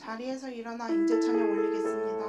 자리에서 일어나 임재 찬양 올리겠습니다.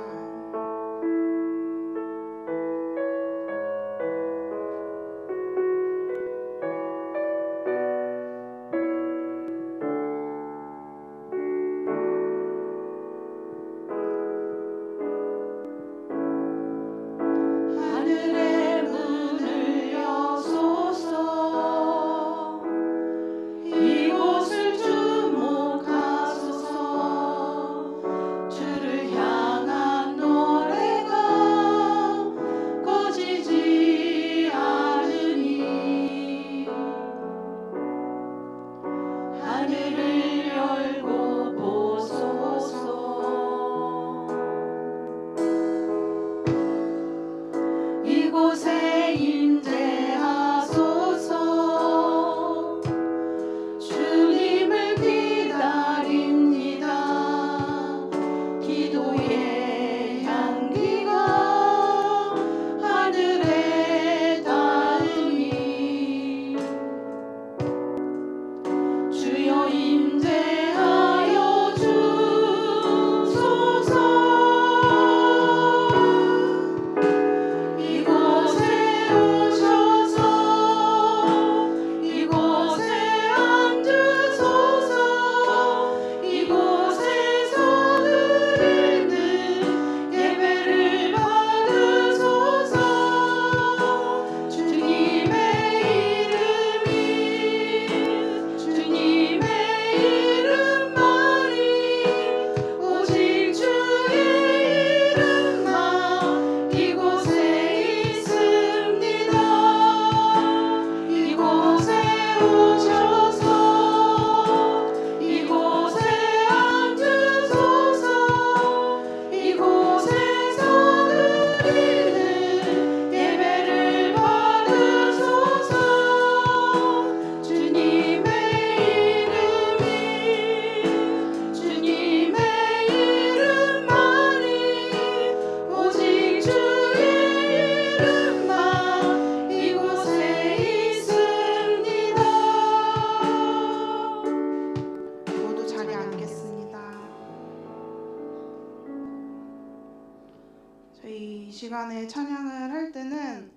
저희 이 시간에 찬양을 할 때는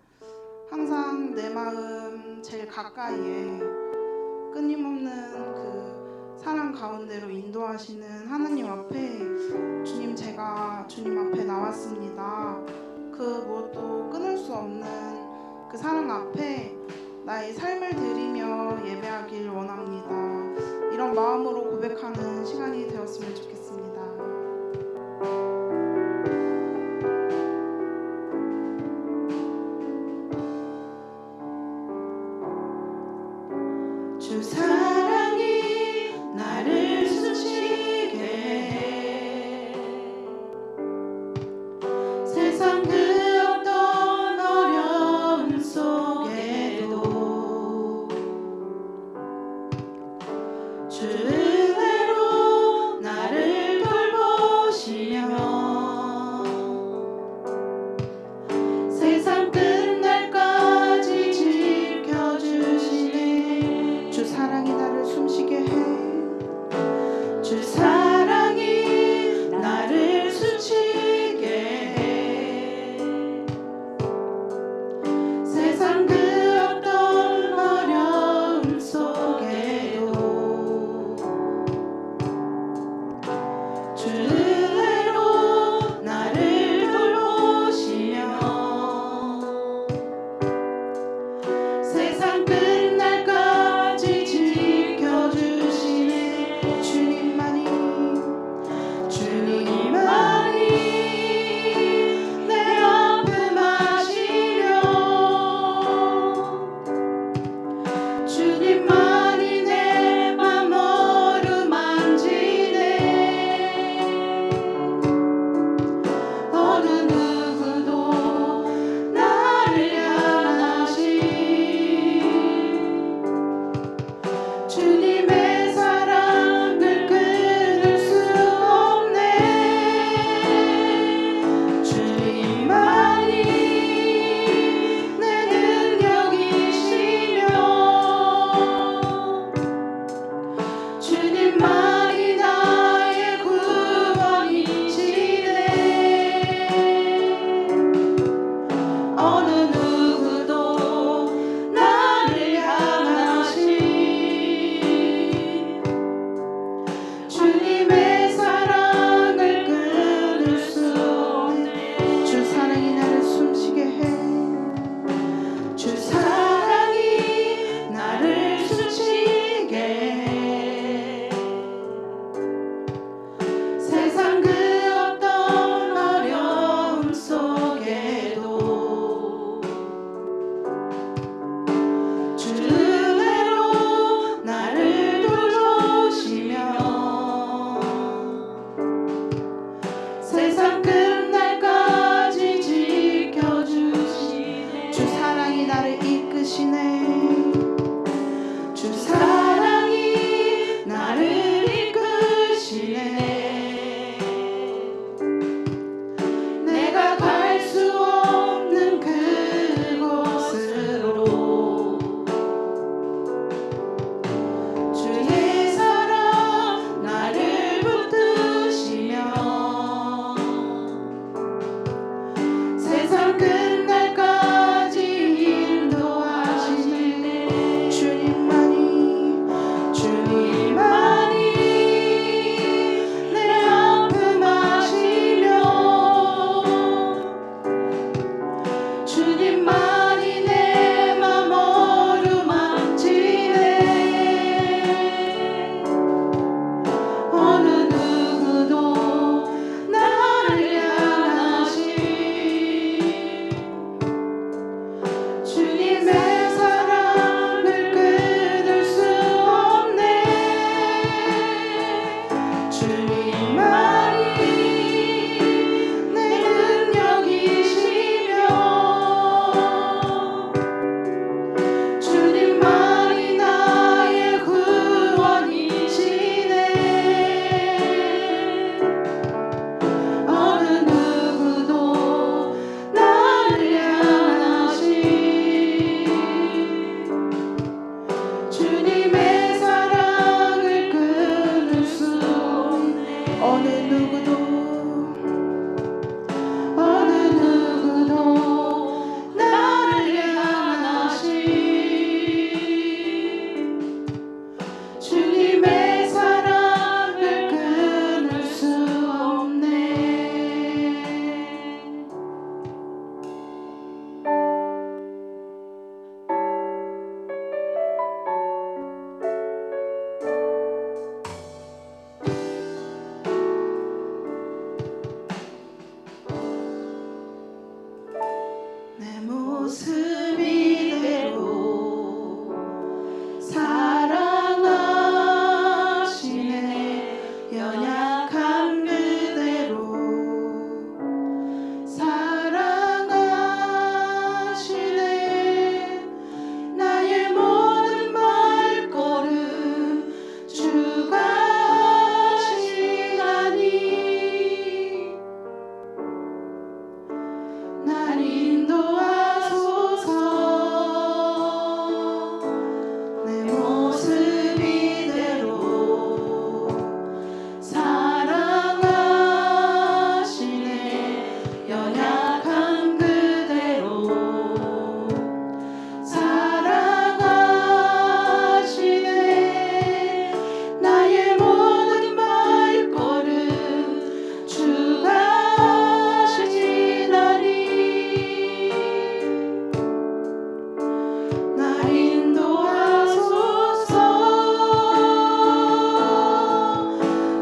항상 내 마음 제일 가까이에 끊임없는 그 사랑 가운데로 인도하시는 하나님 앞에 주님, 제가 주님 앞에 나왔습니다. 그 무엇도 끊을 수 없는 그 사랑 앞에 나의 삶을 드리며 예배하길 원합니다. 이런 마음으로 고백하는 시간이 되었으면 좋겠습니다. 주 사랑이 나를 스치게 해. 세상 그 어떤 어려움 속에도 주 은혜로 어느 누구도 나를 향하신 주님의 사랑을 끊을 수 없네. 내 모습 이대로 사랑하시네. 연약함 그대로 사랑하시네. 나의 모든 발걸음 주가 하시나니 날 인도하소서. 내 모습 이대로 사랑하시네. 연약한 그대로 사랑하시네. 나의 모든 발걸음 주가 하시나니 날 인도하소서.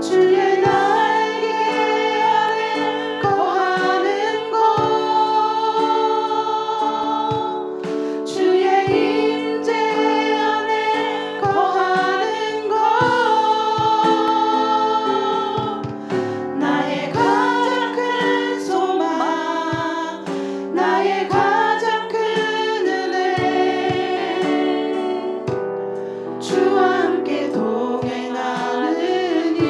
주의 날개 아래 거하는 것 주의 임재 안에 거하는 것 나의 가장 큰 소망 나의 가장 큰 은혜 주와 함께 동행하는 일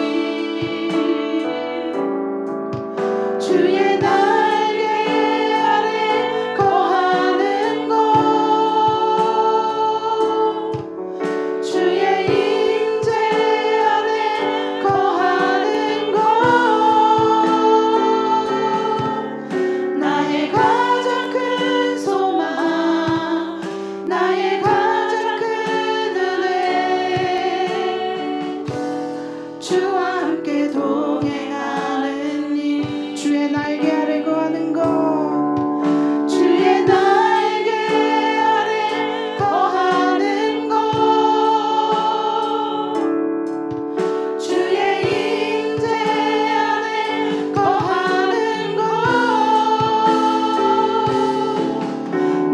주의 날개 아래 거하는 것 주의 임재 안에 거하는 것 나의 가장 큰 소망 나의 가장 큰 은혜 주와 함께 동행하는 일 주의 날개 아래 거하는 것 주의 날개 아래 거하는 것 주의 임재 안에 거하는 것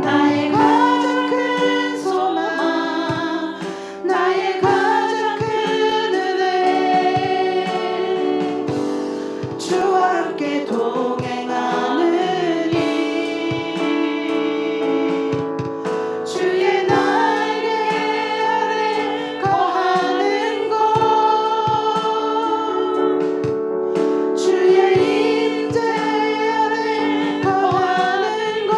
나의 가장 큰 소망 나의 가장 큰 은혜 주와 함께 동행하는 일 주의 날개 아래 거하는 것 주의 임재 안에 거하는 것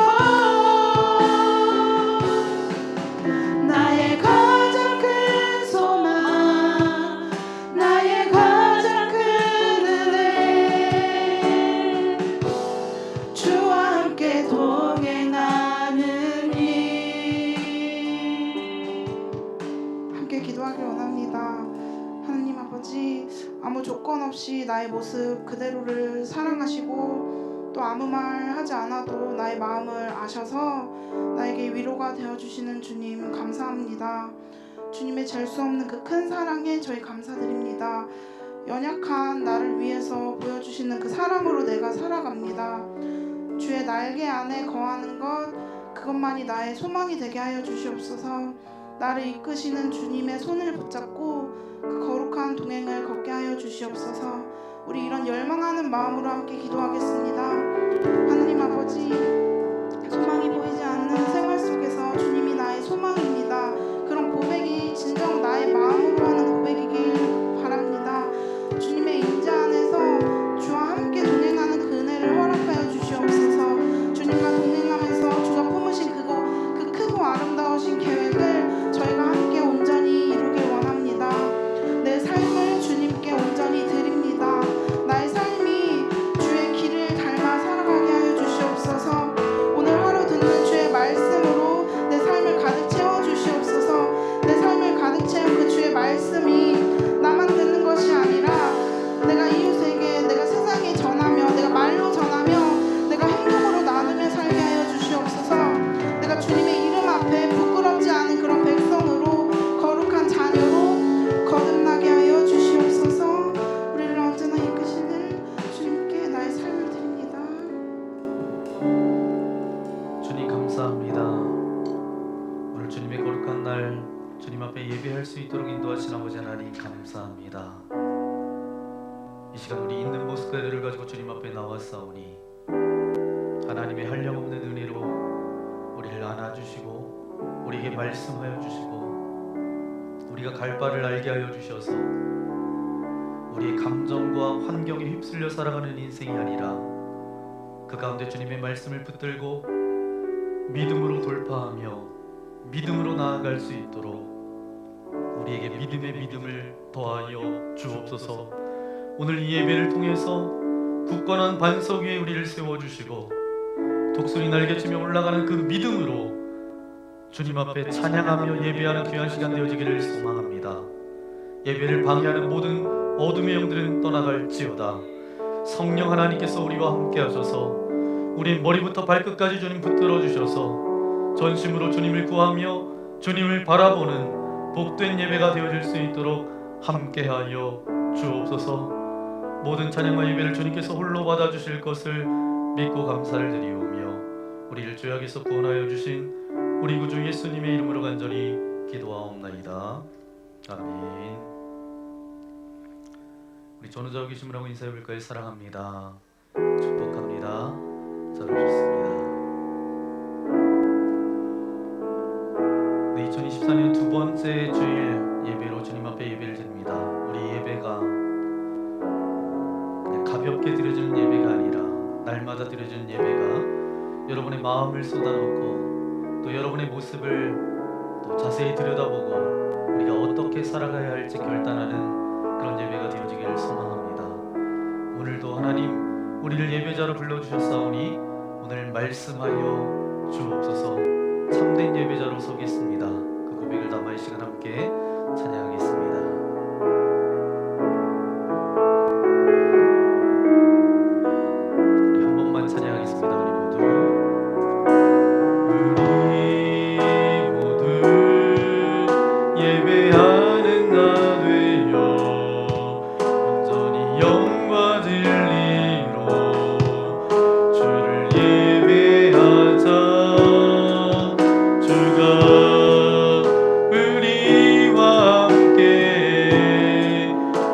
나의 가장 큰 소망 나의 가장 큰 은혜 주와 함께 동행하는 일 함께 기도하길 원합니다. 하나님 아버지, 아무 조건 없이 나의 모습 그대로를 사랑하시고 또 아무 말 하지 않아도 나의 마음을 아셔서 나에게 위로가 되어주시는 주님 감사합니다. 주님의 잴 수 없는 그 큰 사랑에 저희 감사드립니다. 연약한 나를 위해서 보여주시는 그 사랑으로 내가 살아갑니다. 주의 날개 안에 거하는 것 그것만이 나의 소망이 되게 하여 주시옵소서. 나를 이끄시는 주님의 손을 붙잡고 그 거룩한 동행을 걷게 하여 주시옵소서. 우리 이런 열망하는 마음으로 함께 기도하겠습니다. 하나님 아버지, 소망이 보이지 않는 생활 속에서 주님이 나의 소망입니다. 그런 고백이 진정 나의 마음으로 하는 고백이길 바랍니다. 주님의 임재 안에서 주와 함께 동행하는 그 은혜를 허락하여 주시옵소서. 주님과 동행하면서 주가 품으신 그 크고 아름다우신 계획을 저희가 함께 온전히 이루길 원합니다. 내 삶을 주님께 온전히 드립니다. 이 시간 우리 있는 모습 그대로를 가지고 주님 앞에 나왔사오니 하나님의 한량없는 은혜로 우리를 안아주시고 우리에게 말씀하여 주시고 우리가 갈 바를 알게 하여 주셔서 우리의 감정과 환경에 휩쓸려 살아가는 인생이 아니라 그 가운데 주님의 말씀을 붙들고 믿음으로 돌파하며 믿음으로 나아갈 수 있도록 우리에게 믿음의 믿음을 더하여 주옵소서. 오늘 이 예배를 통해서 굳건한 반석 위에 우리를 세워주시고 독수리 날개치며 올라가는 그 믿음으로 주님 앞에 찬양하며 예배하는 귀한 시간 되어지기를 소망합니다. 예배를 방해하는 모든 어둠의 영들은 떠나갈지어다. 성령 하나님께서 우리와 함께 하셔서 우리 머리부터 발끝까지 주님 붙들어 주셔서 전심으로 주님을 구하며 주님을 바라보는 복된 예배가 되어질 수 있도록 함께하여 주옵소서. 모든 찬양과 예배를 주님께서 홀로 받아주실 것을 믿고 감사를 드리오며 우리를 죄악에서 구원하여 주신 우리 구주 예수님의 이름으로 간절히 기도하옵나이다. 아멘. 우리 전우자와 계심이라고 인사해볼까요? 사랑합니다. 축복합니다. 저를 좋습니다. 네, 2024년 두 번째 주일 예배로 주님 앞에 예배를 드립니다. 우리 예배가 그냥 가볍게 드려지는 예배가 아니라 날마다 드려지는 예배가 여러분의 마음을 쏟아놓고 또 여러분의 모습을 또 자세히 들여다보고 우리가 어떻게 살아가야 할지 결단하는 그런 예배가 되어지기를 소망합니다. 오늘도 하나님 우리를 예배자로 불러주셨사오니 오늘 말씀하여 주옵소서. 참된 예배자로 서겠습니다. 그 고백을 담아 이 시간 함께 찬양하겠습니다. 우리 한 번만 찬양하겠습니다. 우리 모두 예배하는 나 되어 온전히 영과 진리로 주를 예배하자. 주가 우리와 함께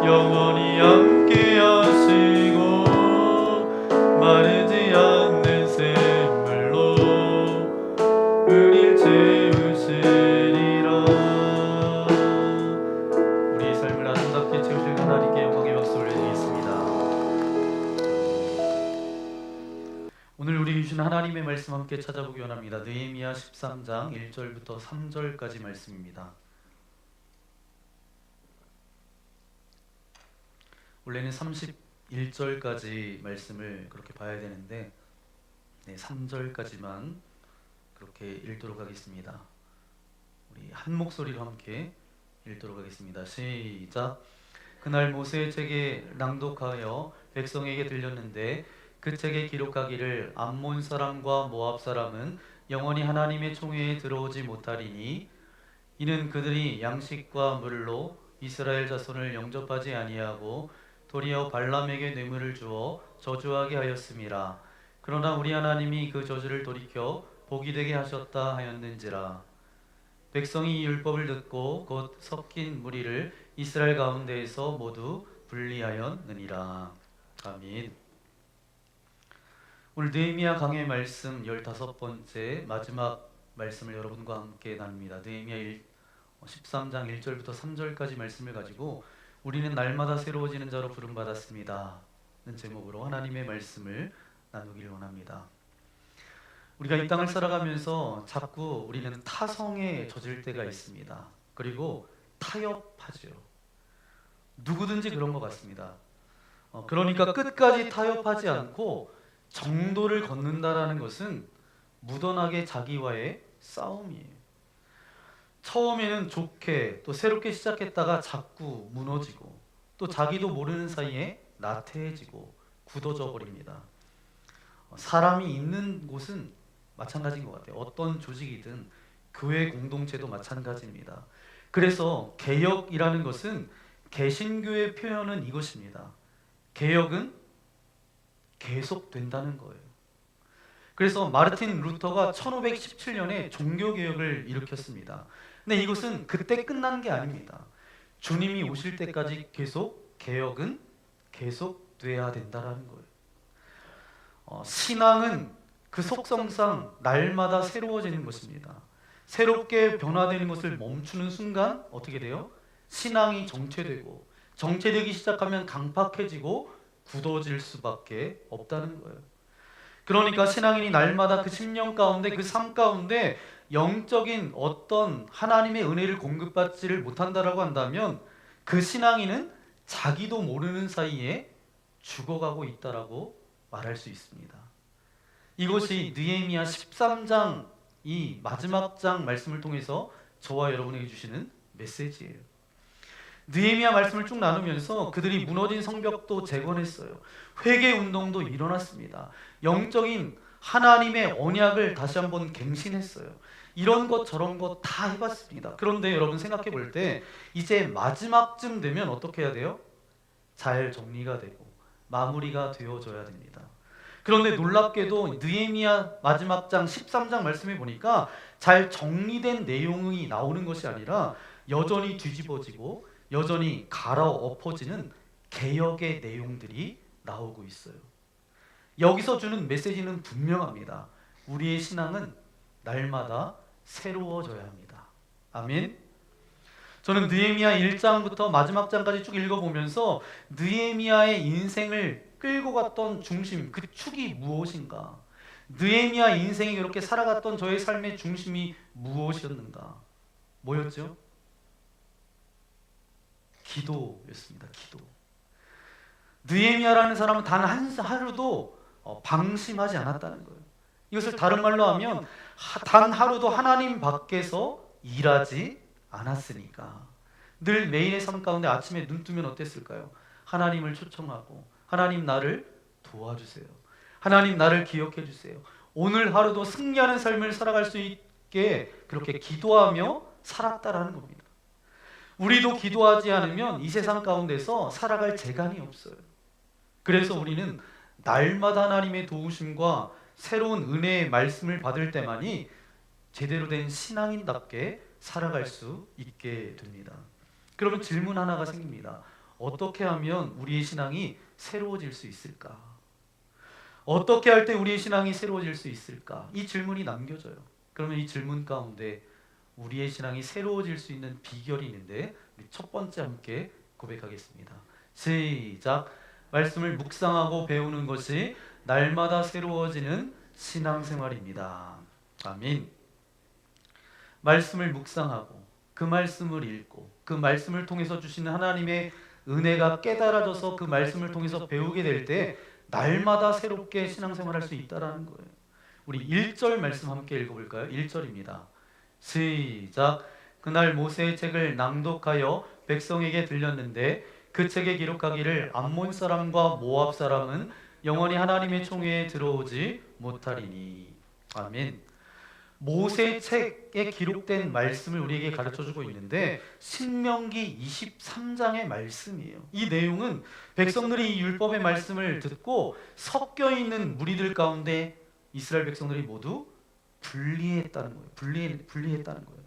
영원히 함께 하시고 마르지 않는 샘물로 우릴 채우시리라. 우리의 삶을 아름답게 채우실 하나님께 영광의 박수 올려드리겠습니다. 오늘 우리 주신 하나님의 말씀 함께 찾아보기 원합니다. 느헤미야 13장 1절부터 3절까지 말씀입니다. 원래는 31절까지 말씀을 그렇게 봐야 되는데 3절까지만 그렇게 읽도록 하겠습니다. 우리 한 목소리로 함께 읽도록 하겠습니다. 시작. 그날 모세의 책에 낭독하여 백성에게 들렸는데 그 책에 기록하기를 암몬 사람과 모압 사람은 영원히 하나님의 총회에 들어오지 못하리니 이는 그들이 양식과 물로 이스라엘 자손을 영접하지 아니하고 도리어 발람에게 뇌물을 주어 저주하게 하였음이라. 그러나 우리 하나님이 그 저주를 돌이켜 복이 되게 하셨다 하였는지라. 백성이 이 율법을 듣고 곧 섞인 무리를 이스라엘 가운데에서 모두 분리하였느니라. 아멘. 오늘 느헤미야 강의 말씀 15번째 마지막 말씀을 여러분과 함께 나눕니다. 느헤미야 13장 1절부터 3절까지 말씀을 가지고 우리는 날마다 새로워지는 자로 부름받았습니다 는 제목으로 하나님의 말씀을 나누기를 원합니다. 우리가 이 땅을 살아가면서 자꾸 우리는 타성에 젖을 때가 있습니다. 그리고 타협하죠. 누구든지 그런 것 같습니다. 그러니까 끝까지 타협하지 않고 정도를 걷는다라는 것은 무던하게 자기와의 싸움이에요. 처음에는 좋게 또 새롭게 시작했다가 자꾸 무너지고 또 자기도 모르는 사이에 나태해지고 굳어져 버립니다. 사람이 있는 곳은 마찬가지인 것 같아요. 어떤 조직이든 교회 공동체도 마찬가지입니다. 그래서 개혁이라는 것은 개신교의 표현은 이것입니다. 개혁은 계속된다는 거예요. 그래서 마르틴 루터가 1517년에 종교개혁을 일으켰습니다. 근데 이것은 그때 끝난 게 아닙니다. 주님이 오실 때까지 계속 개혁은 계속돼야 된다라는 거예요. 신앙은 그 속성상 날마다 새로워지는 것입니다. 새롭게 변화되는 것을 멈추는 순간 어떻게 돼요? 신앙이 정체되고, 정체되기 시작하면 강팍해지고 굳어질 수밖에 없다는 거예요. 그러니까 신앙인이 날마다 그 심령 가운데, 그 삶 가운데 영적인 어떤 하나님의 은혜를 공급받지를 못한다라고 한다면 그 신앙인은 자기도 모르는 사이에 죽어가고 있다라고 말할 수 있습니다. 이것이 느헤미야 13장 이 마지막 장 말씀을 통해서 저와 여러분에게 주시는 메시지예요. 느헤미야 말씀을 쭉 나누면서 그들이 무너진 성벽도 재건했어요. 회개 운동도 일어났습니다. 영적인 하나님의 언약을 다시 한번 갱신했어요. 이런 것 저런 것 다 해봤습니다. 그런데 여러분 생각해 볼 때 이제 마지막쯤 되면 어떻게 해야 돼요? 잘 정리가 되고 마무리가 되어져야 됩니다. 그런데 놀랍게도 느헤미야 마지막 장 13장 말씀해 보니까 잘 정리된 내용이 나오는 것이 아니라 여전히 뒤집어지고 여전히 갈아엎어지는 개혁의 내용들이 나오고 있어요. 여기서 주는 메시지는 분명합니다. 우리의 신앙은 날마다 새로워져야 합니다. 아멘. 저는 느헤미야 1장부터 마지막 장까지 쭉 읽어보면서 느헤미야의 인생을 끌고 갔던 중심, 그 축이 무엇인가? 느헤미야 인생이 그렇게 살아갔던 저의 삶의 중심이 무엇이었는가? 뭐였죠? 기도였습니다. 기도. 느헤미야라는 사람은 단 한 하루도 방심하지 않았다는 거예요. 이것을 다른 말로 하면 단 하루도 하나님 밖에서 일하지 않았으니까. 늘 매일의 삶 가운데 아침에 눈 뜨면 어땠을까요? 하나님을 초청하고 하나님 나를 도와주세요. 하나님 나를 기억해 주세요. 오늘 하루도 승리하는 삶을 살아갈 수 있게 그렇게 기도하며 살았다라는 겁니다. 우리도 기도하지 않으면 이 세상 가운데서 살아갈 재간이 없어요. 그래서 우리는 날마다 하나님의 도우심과 새로운 은혜의 말씀을 받을 때만이 제대로 된 신앙인답게 살아갈 수 있게 됩니다. 그러면 질문 하나가 생깁니다. 어떻게 하면 우리의 신앙이 새로워질 수 있을까? 어떻게 할 때 우리의 신앙이 새로워질 수 있을까? 이 질문이 남겨져요. 그러면 이 질문 가운데 우리의 신앙이 새로워질 수 있는 비결이 있는데 우리 첫 번째 함께 고백하겠습니다. 시작. 말씀을 묵상하고 배우는 것이 날마다 새로워지는 신앙생활입니다. 아멘. 말씀을 묵상하고 그 말씀을 읽고 그 말씀을 통해서 주시는 하나님의 은혜가 깨달아져서 그 말씀을 통해서 배우게 될 때 날마다 새롭게 신앙생활할 수 있다라는 거예요. 우리 1절 말씀 함께 읽어볼까요? 1절입니다. 시작. 그날 모세의 책을 낭독하여 백성에게 들렸는데 그 책에 기록하기를 암몬 사람과 모압 사람은 영원히 하나님의 총회에 들어오지 못하리니. 아멘. 모세 책에 기록된 말씀을 우리에게 가르쳐주고 있는데 신명기 23장의 말씀이에요. 이 내용은 백성들이 이 율법의 말씀을 듣고 섞여 있는 무리들 가운데 이스라엘 백성들이 모두 분리했다는 거예요. 분리했다는 거예요.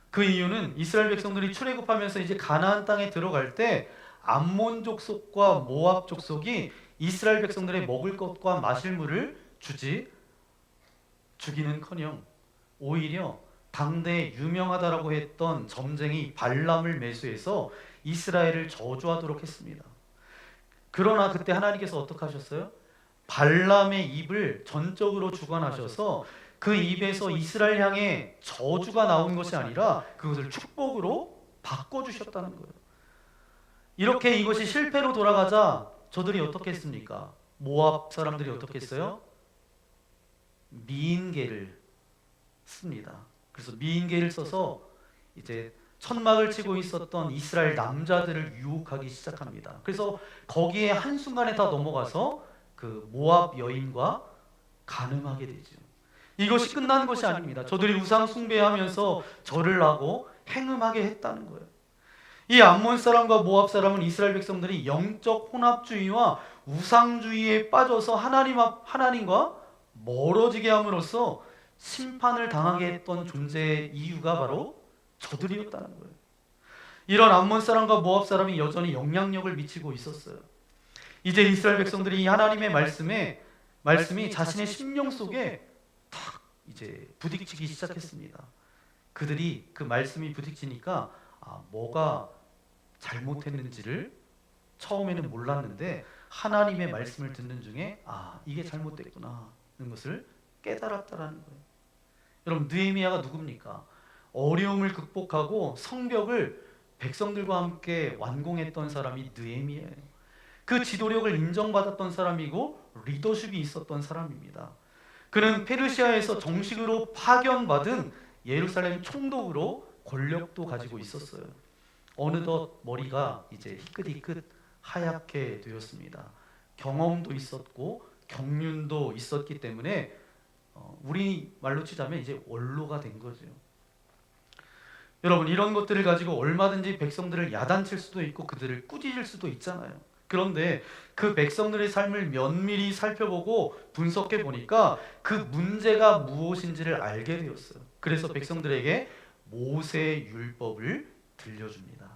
그 이유는 이스라엘 백성들이 출애굽하면서 이제 가나안 땅에 들어갈 때 암몬 족속과 모압 족속이 이스라엘 백성들의 먹을 것과 마실 물을 주기는커녕 오히려 당대에 유명하다라고 했던 점쟁이 발람을 매수해서 이스라엘을 저주하도록 했습니다. 그러나 그때 하나님께서 어떻게 하셨어요? 발람의 입을 전적으로 주관하셔서 그 입에서 이스라엘 향해 저주가 나온 것이 아니라 그것을 축복으로 바꿔주셨다는 거예요. 이렇게 이것이 실패로 돌아가자 저들이 어떻게 했습니까? 모압 사람들이 어떻게 했어요? 미인계를 씁니다. 그래서 미인계를 써서 이제 천막을 치고 있었던 이스라엘 남자들을 유혹하기 시작합니다. 그래서 거기에 한순간에 다 넘어가서 그 모압 여인과 간음하게 되죠. 이것이 끝난 것이 아닙니다. 저들이 우상 숭배하면서 절을 하고 행음하게 했다는 거예요. 이 암몬 사람과 모압 사람은 이스라엘 백성들이 영적 혼합주의와 우상주의에 빠져서 하나님과 멀어지게 함으로써 심판을 당하게 했던 존재의 이유가 바로 저들이었다는 거예요. 이런 암몬 사람과 모압 사람이 여전히 영향력을 미치고 있었어요. 이제 이스라엘 백성들이 이 하나님의 말씀이 자신의 심령 속에 탁 이제 부딪히기 시작했습니다. 그들이 그 말씀이 부딪히니까 뭐가 잘못했는지를 처음에는 몰랐는데 하나님의 말씀을 듣는 중에 이게 잘못됐구나 하는 것을 깨달았다라는 거예요. 여러분, 느헤미야가 누굽니까? 어려움을 극복하고 성벽을 백성들과 함께 완공했던 사람이 느헤미야예요. 그 지도력을 인정받았던 사람이고 리더십이 있었던 사람입니다. 그는 페르시아에서 정식으로 파견받은 예루살렘 총독으로 권력도 가지고 있었어요. 어느덧 머리가 이제 희끗희끗 하얗게 되었습니다. 경험도 있었고 경륜도 있었기 때문에 우리 말로 치자면 이제 원로가 된 거죠. 여러분, 이런 것들을 가지고 얼마든지 백성들을 야단칠 수도 있고 그들을 꾸짖을 수도 있잖아요. 그런데 그 백성들의 삶을 면밀히 살펴보고 분석해 보니까 그 문제가 무엇인지를 알게 되었어요. 그래서 백성들에게 모세 율법을 들려줍니다.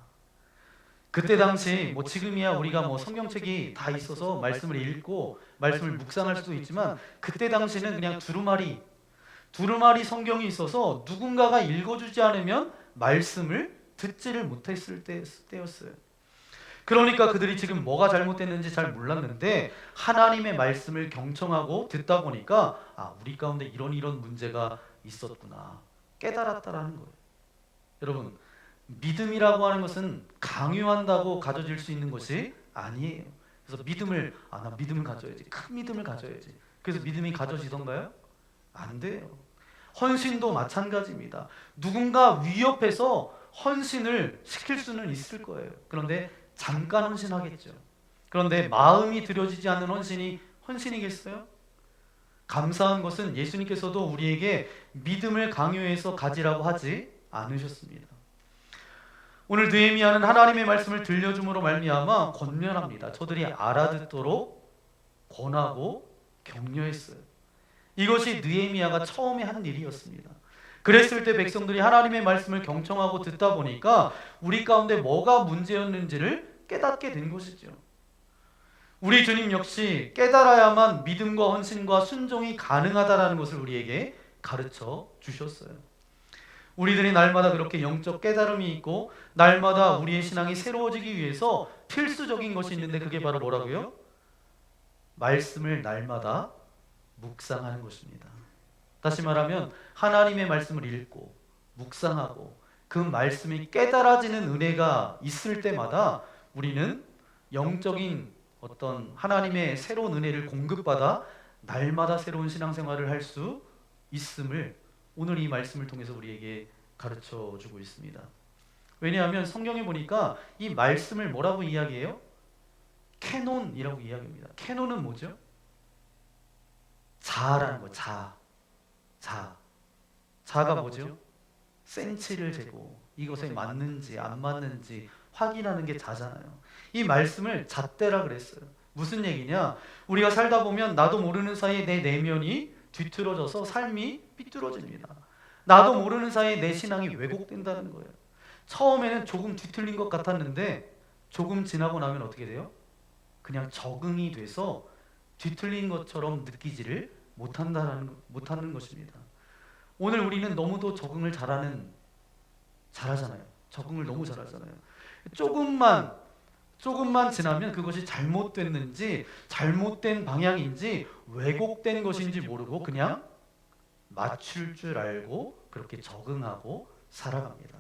그때 당시 지금이야 우리가 성경책이 다 있어서 말씀을 읽고 말씀을 묵상할 수도 있지만 그때 당시는 그냥 두루마리 성경이 있어서 누군가가 읽어주지 않으면 말씀을 듣지를 못했을 때였어요. 그러니까 그들이 지금 뭐가 잘못됐는지 잘 몰랐는데 하나님의 말씀을 경청하고 듣다 보니까 우리 가운데 이런 문제가 있었구나 깨달았다라는 거예요. 여러분, 믿음이라고 하는 것은 강요한다고 가져질 수 있는 것이 아니에요. 그래서 믿음을 나 믿음을 가져야지, 큰 믿음을 가져야지. 그래서 믿음이 가져지던가요? 안 돼요. 헌신도 마찬가지입니다. 누군가 위협해서 헌신을 시킬 수는 있을 거예요. 그런데 잠깐 헌신하겠죠. 그런데 마음이 들여지지 않는 헌신이 헌신이겠어요? 감사한 것은 예수님께서도 우리에게 믿음을 강요해서 가지라고 하지 않으셨습니다. 오늘 느헤미야는 하나님의 말씀을 들려줌으로 말미암아 권면합니다. 저들이 알아듣도록 권하고 격려했어요. 이것이 느헤미야가 처음에 한 일이었습니다. 그랬을 때 백성들이 하나님의 말씀을 경청하고 듣다 보니까 우리 가운데 뭐가 문제였는지를 깨닫게 된 것이죠. 우리 주님 역시 깨달아야만 믿음과 헌신과 순종이 가능하다라는 것을 우리에게 가르쳐 주셨어요. 우리들이 날마다 그렇게 영적 깨달음이 있고 날마다 우리의 신앙이 새로워지기 위해서 필수적인 것이 있는데 그게 바로 뭐라고요? 말씀을 날마다 묵상하는 것입니다. 다시 말하면 하나님의 말씀을 읽고 묵상하고 그 말씀이 깨달아지는 은혜가 있을 때마다 우리는 영적인 어떤 하나님의 새로운 은혜를 공급받아 날마다 새로운 신앙생활을 할 수 있음을 오늘 이 말씀을 통해서 우리에게 가르쳐 주고 있습니다. 왜냐하면 성경에 보니까 이 말씀을 뭐라고 이야기해요? 캐논이라고 이야기합니다. 캐논은 뭐죠? 자라는 거. 자가 뭐죠? 센치를 재고 이것에 맞는지 안 맞는지 확인하는 게 자잖아요. 이 말씀을 잣대라 그랬어요. 무슨 얘기냐? 우리가 살다 보면 나도 모르는 사이에 내 내면이 뒤틀어져서 삶이 삐뚤어집니다. 나도 모르는 사이에 내 신앙이 왜곡된다는 거예요. 처음에는 조금 뒤틀린 것 같았는데 조금 지나고 나면 어떻게 돼요? 그냥 적응이 돼서 뒤틀린 것처럼 느끼지를 못하는 것입니다. 오늘 우리는 너무도 적응을 잘하잖아요. 적응을 너무 잘하잖아요. 조금만 지나면 그것이 잘못됐는지 잘못된 방향인지 왜곡된 것인지 모르고 그냥 맞출 줄 알고 그렇게 적응하고 살아갑니다.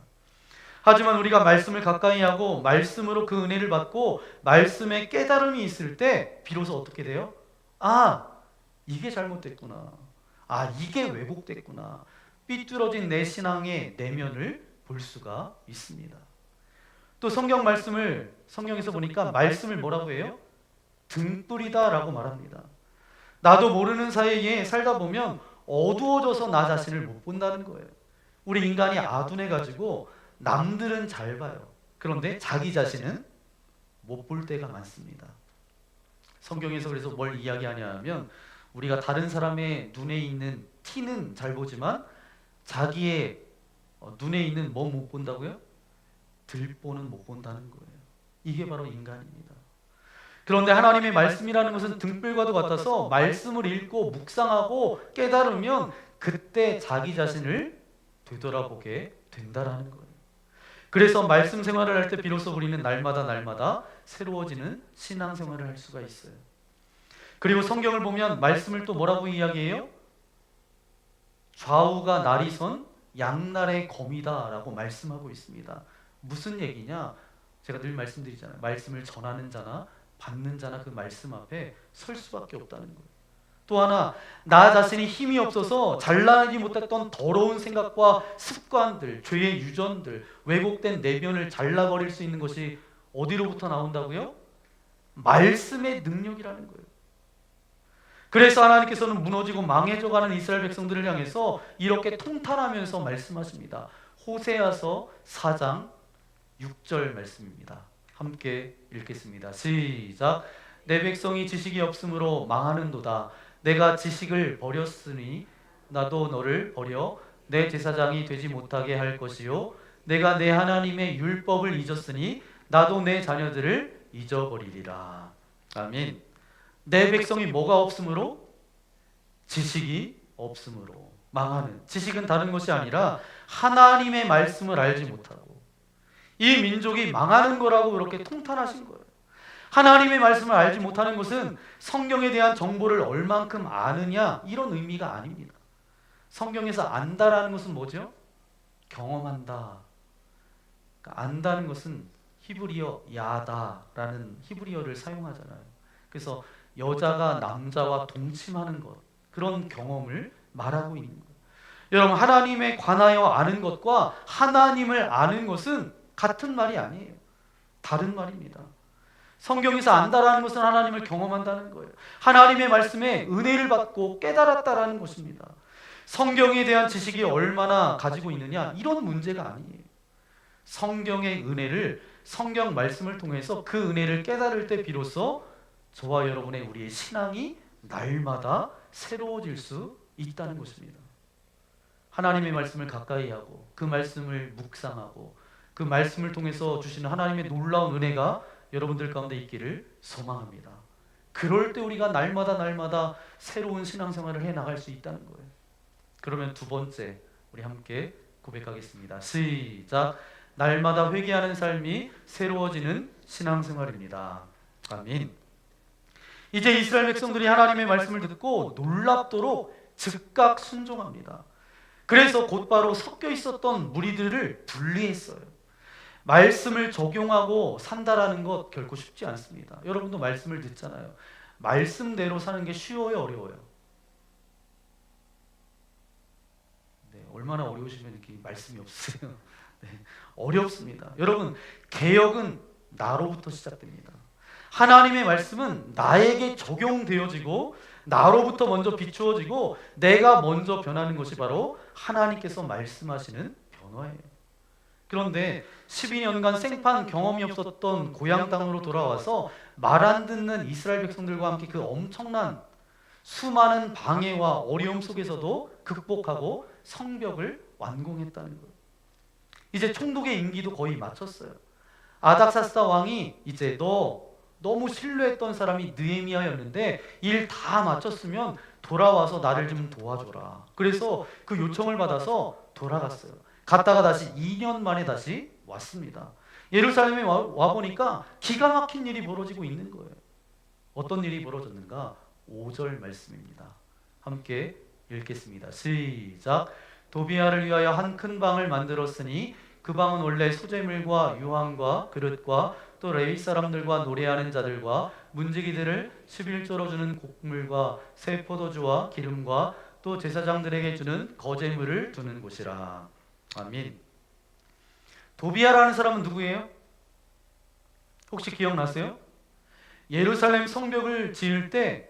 하지만 우리가 말씀을 가까이 하고 말씀으로 그 은혜를 받고 말씀에 깨달음이 있을 때 비로소 어떻게 돼요? 이게 잘못됐구나. 이게 왜곡됐구나. 삐뚤어진 내 신앙의 내면을 볼 수가 있습니다. 또 성경에서 보니까 말씀을 뭐라고 해요? 등불이다라고 말합니다. 나도 모르는 사이에 살다 보면 어두워져서 나 자신을 못 본다는 거예요. 우리 인간이 아둔해가지고 남들은 잘 봐요. 그런데 자기 자신은 못 볼 때가 많습니다. 성경에서 그래서 뭘 이야기하냐면 우리가 다른 사람의 눈에 있는 티는 잘 보지만 자기의 눈에 있는 뭐 못 본다고요? 들보는 못 본다는 거예요. 이게 바로 인간입니다. 그런데 하나님의 말씀이라는 것은 등불과도 같아서 말씀을 읽고 묵상하고 깨달으면 그때 자기 자신을 되돌아보게 된다라는 거예요. 그래서 말씀 생활을 할 때 비로소 우리는 날마다 새로워지는 신앙 생활을 할 수가 있어요. 그리고 성경을 보면 말씀을 또 뭐라고 이야기해요? 좌우가 날이 선 양날의 검이다 라고 말씀하고 있습니다. 무슨 얘기냐? 제가 늘 말씀드리잖아요. 말씀을 전하는 자나 받는 자나 그 말씀 앞에 설 수밖에 없다는 거예요. 또 하나, 나 자신이 힘이 없어서 잘나가지 못했던 더러운 생각과 습관들, 죄의 유전들, 왜곡된 내면을 잘라버릴 수 있는 것이 어디로부터 나온다고요? 말씀의 능력이라는 거예요. 그래서 하나님께서는 무너지고 망해져가는 이스라엘 백성들을 향해서 이렇게 통탄하면서 말씀하십니다. 호세아서 4장 6절 말씀입니다. 함께 읽겠습니다. 시작. 내 백성이 지식이 없으므로 망하는도다. 내가 지식을 버렸으니 나도 너를 버려 내 제사장이 되지 못하게 할 것이요 내가 내 하나님의 율법을 잊었으니 나도 내 자녀들을 잊어버리리라. 아멘. 내 백성이 뭐가 없으므로? 지식이 없으므로 망하는. 지식은 다른 것이 아니라 하나님의 말씀을 알지 못하고 이 민족이 망하는 거라고 그렇게 통탄하신 거예요. 하나님의 말씀을 알지 못하는 것은 성경에 대한 정보를 얼만큼 아느냐 이런 의미가 아닙니다. 성경에서 안다라는 것은 뭐죠? 경험한다. 그러니까 안다는 것은 히브리어 야다라는 히브리어를 사용하잖아요. 그래서 여자가 남자와 동침하는 것, 그런 경험을 말하고 있는 거예요. 여러분, 하나님에 관하여 아는 것과 하나님을 아는 것은 같은 말이 아니에요. 다른 말입니다. 성경에서 안다라는 것은 하나님을 경험한다는 거예요. 하나님의 말씀에 은혜를 받고 깨달았다라는 것입니다. 성경에 대한 지식이 얼마나 가지고 있느냐 이런 문제가 아니에요. 성경의 은혜를, 성경 말씀을 통해서 그 은혜를 깨달을 때 비로소 저와 여러분의 우리의 신앙이 날마다 새로워질 수 있다는 것입니다. 하나님의 말씀을 가까이 하고 그 말씀을 묵상하고 그 말씀을 통해서 주시는 하나님의 놀라운 은혜가 여러분들 가운데 있기를 소망합니다. 그럴 때 우리가 날마다 새로운 신앙생활을 해나갈 수 있다는 거예요. 그러면 두 번째, 우리 함께 고백하겠습니다. 시작. 날마다 회개하는 삶이 새로워지는 신앙생활입니다. 아멘. 이제 이스라엘 백성들이 하나님의 말씀을 듣고 놀랍도록 즉각 순종합니다. 그래서 곧바로 섞여 있었던 무리들을 분리했어요. 말씀을 적용하고 산다라는 것 결코 쉽지 않습니다. 여러분도 말씀을 듣잖아요. 말씀대로 사는 게 쉬워요, 어려워요? 네, 얼마나 어려우시면 이렇게 말씀이 없으세요? 네, 어렵습니다. 여러분, 개혁은 나로부터 시작됩니다. 하나님의 말씀은 나에게 적용되어지고 나로부터 먼저 비추어지고 내가 먼저 변하는 것이 바로 하나님께서 말씀하시는 변화예요. 그런데 12년간 생판 경험이 없었던 고향 땅으로 돌아와서 말 안 듣는 이스라엘 백성들과 함께 그 엄청난 수많은 방해와 어려움 속에서도 극복하고 성벽을 완공했다는 거예요. 이제 총독의 임기도 거의 마쳤어요. 아닥사스다 왕이 이제 너무 신뢰했던 사람이 느헤미야였는데 일 다 마쳤으면 돌아와서 나를 좀 도와줘라. 그래서 그 요청을 받아서 돌아갔어요. 갔다가 다시 2년 만에 다시 왔습니다. 예루살렘에 와 보니까 기가 막힌 일이 벌어지고 있는 거예요. 어떤 일이 벌어졌는가? 5절 말씀입니다. 함께 읽겠습니다. 시작. 도비아를 위하여 한 큰 방을 만들었으니 그 방은 원래 소재물과 유황과 그릇과 또 레위 사람들과 노래하는 자들과 문지기들을 11조로 주는 곡물과 새 포도주와 기름과 또 제사장들에게 주는 거제물을 두는 곳이라. 아멘. 도비아라는 사람은 누구예요? 혹시 기억나세요? 예루살렘 성벽을 지을 때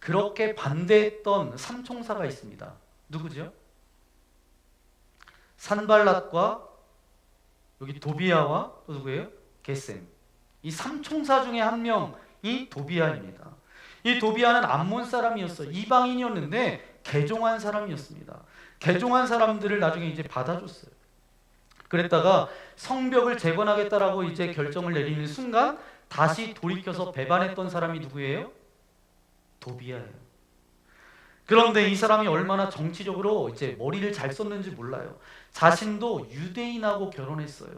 그렇게 반대했던 삼총사가 있습니다. 누구죠? 산발랏과 여기 도비아와 또 누구예요? 게셈. 이 삼총사 중에 한 명이 도비아입니다. 이 도비아는 암몬 사람이었어요. 이방인이었는데 개종한 사람이었습니다. 개종한 사람들을 나중에 이제 받아줬어요. 그랬다가 성벽을 재건하겠다라고 이제 결정을 내리는 순간 다시 돌이켜서 배반했던 사람이 누구예요? 도비아예요. 그런데 이 사람이 얼마나 정치적으로 이제 머리를 잘 썼는지 몰라요. 자신도 유대인하고 결혼했어요.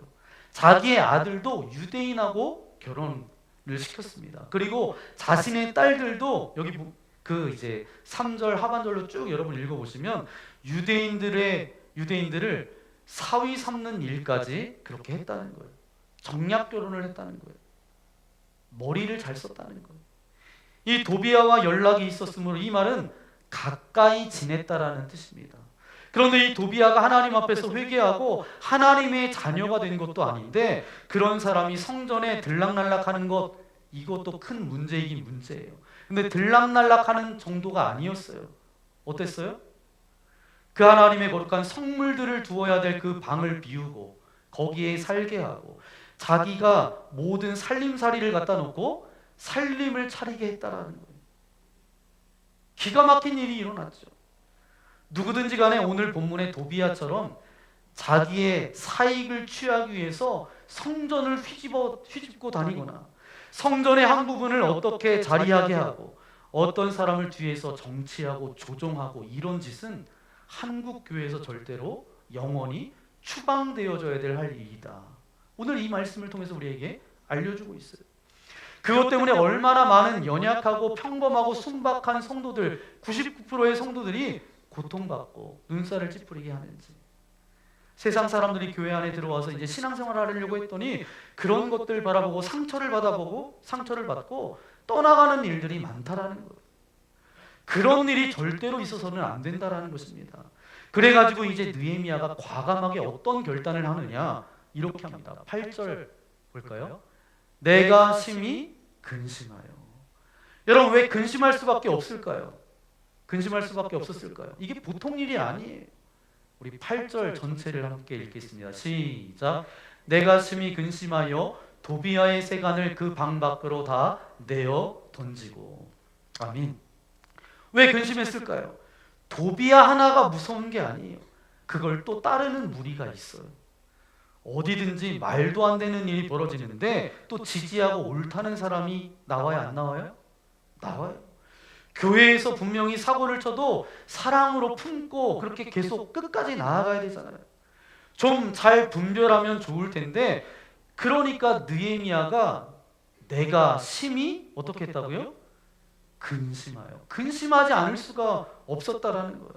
자기의 아들도 유대인하고 결혼을 시켰습니다. 그리고 자신의 딸들도 여기 그 이제 3절 하반절로 쭉 여러분 읽어보시면 유대인들을 사위 삼는 일까지 그렇게 했다는 거예요. 정략 결혼을 했다는 거예요. 머리를 잘 썼다는 거예요. 이 도비아와 연락이 있었으므로 이 말은 가까이 지냈다라는 뜻입니다. 그런데 이 도비아가 하나님 앞에서 회개하고 하나님의 자녀가 된 것도 아닌데 그런 사람이 성전에 들락날락하는 것, 이것도 큰 문제이긴 문제예요. 근데 들락날락하는 정도가 아니었어요. 어땠어요? 그 하나님의 거룩한 성물들을 두어야 될 그 방을 비우고 거기에 살게 하고 자기가 모든 살림살이를 갖다 놓고 살림을 차리게 했다라는 거예요. 기가 막힌 일이 일어났죠. 누구든지 간에 오늘 본문의 도비아처럼 자기의 사익을 취하기 위해서 성전을 휘집고 다니거나 성전의 한 부분을 어떻게 자리하게 하고 어떤 사람을 뒤에서 정치하고 조종하고 이런 짓은 한국 교회에서 절대로 영원히 추방되어져야 될 할 일이다. 오늘 이 말씀을 통해서 우리에게 알려주고 있어요. 그것 때문에 얼마나 많은 연약하고 평범하고 순박한 성도들, 99%의 성도들이 고통받고 눈살을 찌푸리게 하는지. 세상 사람들이 교회 안에 들어와서 이제 신앙생활을 하려고 했더니 그런 것들 바라보고 상처를 받고 떠나가는 일들이 많다라는 거예요. 그런 일이 절대로 있어서는 안 된다라는 것입니다. 그래가지고 이제 느헤미야가 과감하게 어떤 결단을 하느냐 이렇게 합니다. 8절 볼까요? 내가 심히 근심하여. 여러분 왜 근심할 수밖에 없을까요? 근심할 수밖에 없었을까요? 이게 보통 일이 아니에요. 우리 8절 전체를 함께 읽겠습니다. 시작. 내가 심히 근심하여 도비아의 세간을 그 방 밖으로 다 내어 던지고. 아멘. 왜 근심했을까요? 도비아 하나가 무서운 게 아니에요. 그걸 또 따르는 무리가 있어요. 어디든지 말도 안 되는 일이 벌어지는데 또 지지하고 옳다는 사람이 나와요, 안 나와요? 나와요. 교회에서 분명히 사고를 쳐도 사랑으로 품고 그렇게 계속 끝까지 나아가야 되잖아요. 좀 잘 분별하면 좋을 텐데 그러니까 느헤미야가 내가 심히 어떻게 했다고요? 근심하여. 근심하지 않을 수가 없었다라는 거예요.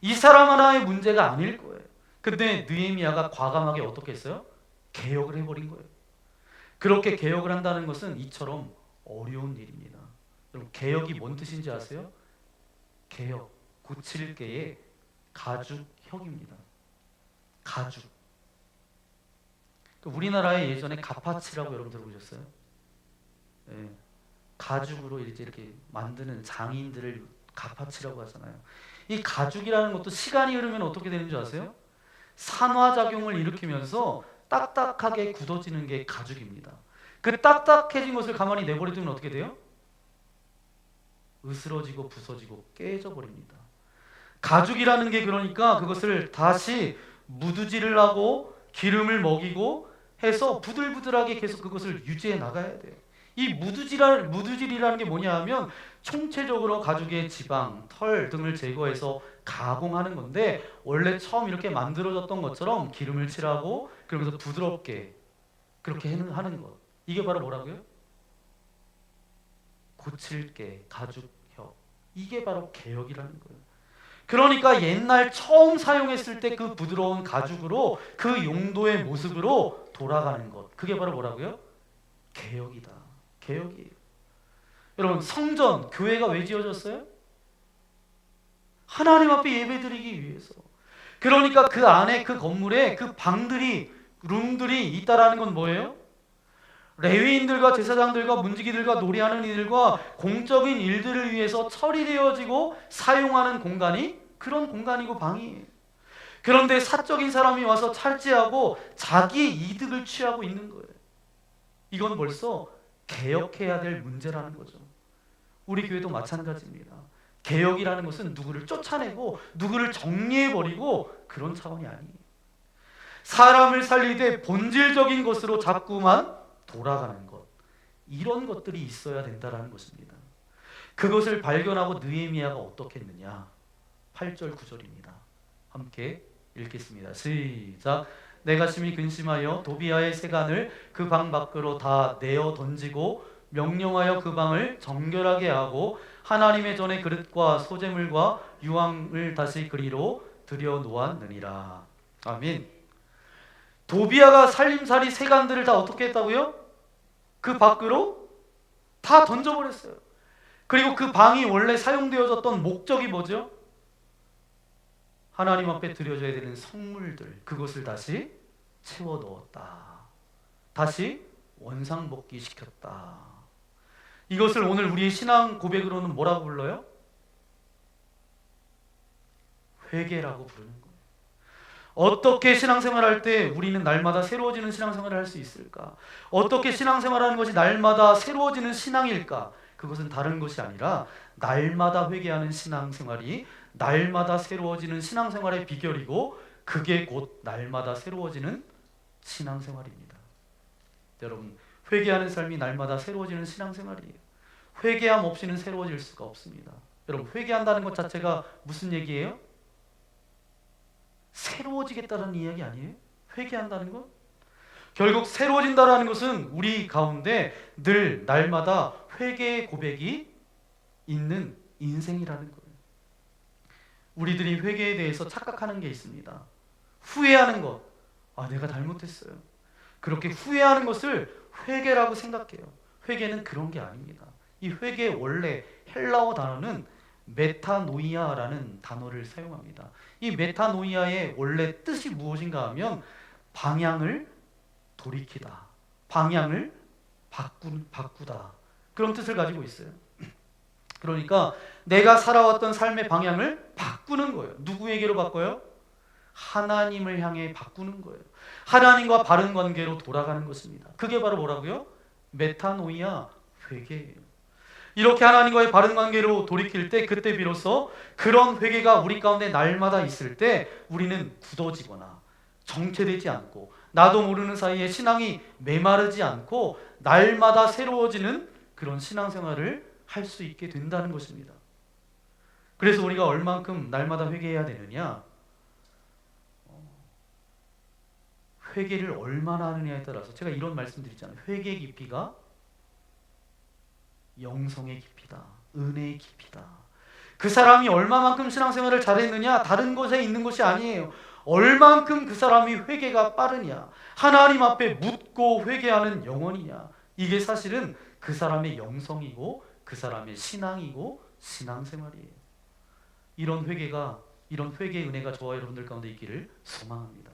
이 사람 하나의 문제가 아닐 거예요. 근데 느헤미야가 과감하게 어떻게 했어요? 개혁을 해버린 거예요. 그렇게 개혁을 한다는 것은 이처럼 어려운 일입니다. 여러분 개혁이 뭔 뜻인지 아세요? 개혁, 고칠 개의 가죽혁입니다. 가죽. 우리나라에 예전에 가파치라고 여러분 들어보셨어요? 네. 가죽으로 이렇게 만드는 장인들을 가파치라고 하잖아요. 이 가죽이라는 것도 시간이 흐르면 어떻게 되는 줄 아세요? 산화작용을 일으키면서 딱딱하게 굳어지는 게 가죽입니다. 그 딱딱해진 것을 가만히 내버려두면 어떻게 돼요? 으스러지고 부서지고 깨져버립니다. 가죽이라는 게 그러니까 그것을 다시 무드질을 하고 기름을 먹이고 해서 부들부들하게 계속 그것을 유지해 나가야 돼요. 이 무드질이라는 게 뭐냐 하면 총체적으로 가죽의 지방, 털 등을 제거해서 가공하는 건데 원래 처음 이렇게 만들어졌던 것처럼 기름을 칠하고 그러면서 부드럽게 그렇게 하는 것. 이게 바로 뭐라고요? 고칠게, 가죽혁. 이게 바로 개혁이라는 거예요. 그러니까 옛날 처음 사용했을 때 그 부드러운 가죽으로 그 용도의 모습으로 돌아가는 것. 그게 바로 뭐라고요? 개혁이다. 개혁이에요. 여러분 성전, 교회가 왜 지어졌어요? 하나님 앞에 예배드리기 위해서. 그러니까 그 안에 그 건물에 그 방들이 룸들이 있다라는 건 뭐예요? 레위인들과 제사장들과 문지기들과 노래하는 이들과 공적인 일들을 위해서 처리되어지고 사용하는 공간이 그런 공간이고 방이에요. 그런데 사적인 사람이 와서 차지하고 자기의 이득을 취하고 있는 거예요. 이건 벌써 개혁해야 될 문제라는 거죠. 우리 교회도 마찬가지입니다. 개혁이라는 것은 누구를 쫓아내고 누구를 정리해버리고 그런 차원이 아니에요. 사람을 살리되 본질적인 것으로 자꾸만 돌아가는 것. 이런 것들이 있어야 된다라는 것입니다. 그것을 발견하고 느헤미야가 어떻게 했느냐? 8절 9절입니다. 함께 읽겠습니다. 시작. 내가 심히 근심하여 도비아의 세간을 그 방 밖으로 다 내어 던지고 명령하여 그 방을 정결하게 하고 하나님의 전에 그릇과 소재물과 유황을 다시 그리로 들여 놓았느니라. 아멘. 도비아가 살림살이 세간들을 다 어떻게 했다고요? 그 밖으로 다 던져버렸어요. 그리고 그 방이 원래 사용되어졌던 목적이 뭐죠? 하나님 앞에 드려져야 되는 성물들, 그것을 다시 채워 넣었다. 다시 원상복귀 시켰다. 이것을 오늘 우리의 신앙 고백으로는 뭐라고 불러요? 회개라고 부르는 거예요. 어떻게 신앙생활할 때 우리는 날마다 새로워지는 신앙생활을 할 수 있을까? 어떻게 신앙생활하는 것이 날마다 새로워지는 신앙일까? 그것은 다른 것이 아니라 날마다 회개하는 신앙생활이 날마다 새로워지는 신앙생활의 비결이고, 그게 곧 날마다 새로워지는 신앙생활입니다. 여러분, 회개하는 삶이 날마다 새로워지는 신앙생활이에요. 회개함 없이는 새로워질 수가 없습니다. 여러분, 회개한다는 것 자체가 무슨 얘기예요? 새로워지겠다는 이야기 아니에요? 회개한다는 것? 결국 새로워진다는 것은 우리 가운데 늘 날마다 회개의 고백이 있는 인생이라는 거예요. 우리들이 회개에 대해서 착각하는 게 있습니다. 후회하는 것. 내가 잘못했어요. 그렇게 후회하는 것을 회개라고 생각해요. 회개는 그런 게 아닙니다. 이 회개의 원래 헬라어 단어는 메타노이아라는 단어를 사용합니다. 이 메타노이아의 원래 뜻이 무엇인가 하면 방향을 돌이키다, 방향을 바꾸다, 그런 뜻을 가지고 있어요. 그러니까 내가 살아왔던 삶의 방향을 바꾸는 거예요. 누구에게로 바꿔요? 하나님을 향해 바꾸는 거예요. 하나님과 바른 관계로 돌아가는 것입니다. 그게 바로 뭐라고요? 메타노이아, 회개예요. 이렇게 하나님과의 바른 관계로 돌이킬 때, 그때 비로소 그런 회개가 우리 가운데 날마다 있을 때 우리는 굳어지거나 정체되지 않고, 나도 모르는 사이에 신앙이 메마르지 않고 날마다 새로워지는 그런 신앙생활을 할 수 있게 된다는 것입니다. 그래서 우리가 얼만큼 날마다 회개해야 되느냐? 회개를 얼마나 하느냐에 따라서, 제가 이런 말씀 드리잖아요. 회개 깊이가 영성의 깊이다, 은혜의 깊이다. 그 사람이 얼마만큼 신앙생활을 잘했느냐, 다른 것에 있는 것이 아니에요. 얼만큼 그 사람이 회개가 빠르냐, 하나님 앞에 묻고 회개하는 영혼이냐, 이게 사실은 그 사람의 영성이고 그 사람의 신앙이고 신앙생활이에요. 이런 회개의 은혜가 저와 여러분들 가운데 있기를 소망합니다.